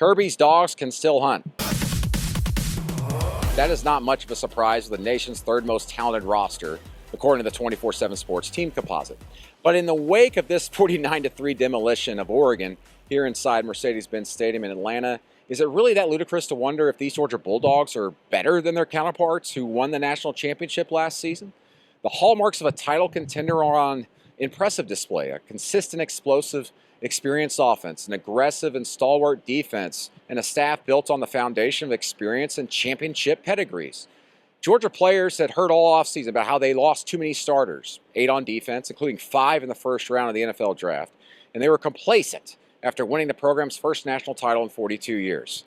Kirby's dogs can still hunt. That is not much of a surprise with the nation's third most talented roster, according to the 24/7 Sports team composite. But in the wake of this 49-3 demolition of Oregon here inside Mercedes-Benz Stadium in Atlanta, is it really that ludicrous to wonder if these Georgia Bulldogs are better than their counterparts who won the national championship last season? The hallmarks of a title contender are on impressive display: a consistent, explosive, experienced offense, an aggressive and stalwart defense, and a staff built on the foundation of experience and championship pedigrees. Georgia players had heard all offseason about how they lost too many starters, 8 on defense, including 5 in the first round of the NFL draft, and they were complacent after winning the program's first national title in 42 years.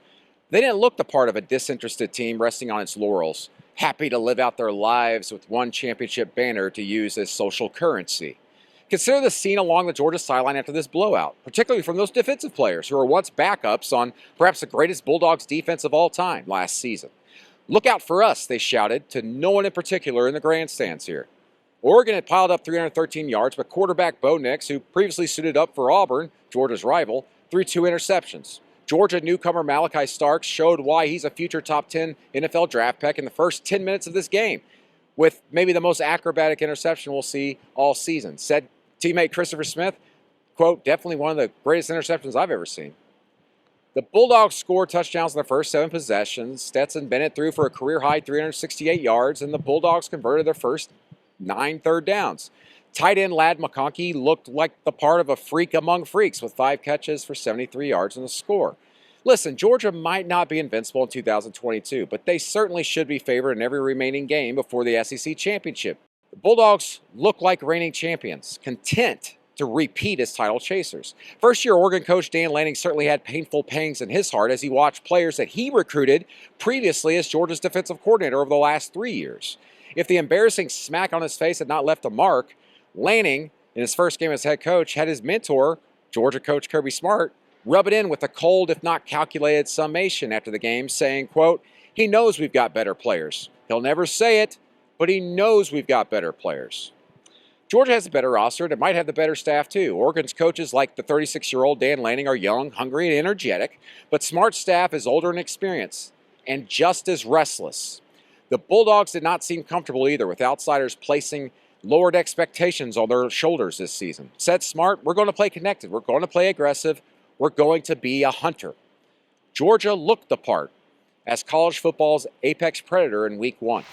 They didn't look the part of a disinterested team resting on its laurels, happy to live out their lives with one championship banner to use as social currency. Consider the scene along the Georgia sideline after this blowout, particularly from those defensive players who were once backups on perhaps the greatest Bulldogs defense of all time last season. "Look out for us," they shouted to no one in particular in the grandstands here. Oregon had piled up 313 yards, but quarterback Bo Nix, who previously suited up for Auburn, Georgia's rival, threw 2 interceptions. Georgia newcomer Malachi Starks showed why he's a future top 10 NFL draft pick in the first 10 minutes of this game, with maybe the most acrobatic interception we'll see all season. Said teammate Christopher Smith, quote, "Definitely one of the greatest interceptions I've ever seen." The Bulldogs scored touchdowns in their first 7 possessions. Stetson Bennett threw for a career-high 368 yards, and the Bulldogs converted their first 9 third downs. Tight end Ladd McConkey looked like the part of a freak among freaks with 5 catches for 73 yards and a score. Listen, Georgia might not be invincible in 2022, but they certainly should be favored in every remaining game before the SEC championship. The Bulldogs look like reigning champions, content to repeat as title chasers. First-year Oregon coach Dan Lanning certainly had painful pangs in his heart as he watched players that he recruited previously as Georgia's defensive coordinator over the last 3 years. If the embarrassing smack on his face had not left a mark, Lanning, in his first game as head coach, had his mentor, Georgia coach Kirby Smart, rub it in with a cold, if not calculated, summation after the game, saying, quote, "He knows we've got better players. He'll never say it, but he knows we've got better players." Georgia has a better roster, and it might have the better staff too. Oregon's coaches, like the 36-year-old Dan Lanning, are young, hungry, and energetic, but Smart's staff is older and experienced, and just as restless. The Bulldogs did not seem comfortable either, with outsiders placing lowered expectations on their shoulders this season. Said Smart, "We're going to play connected, we're going to play aggressive, we're going to be a hunter." Georgia looked the part as college football's apex predator in week 1.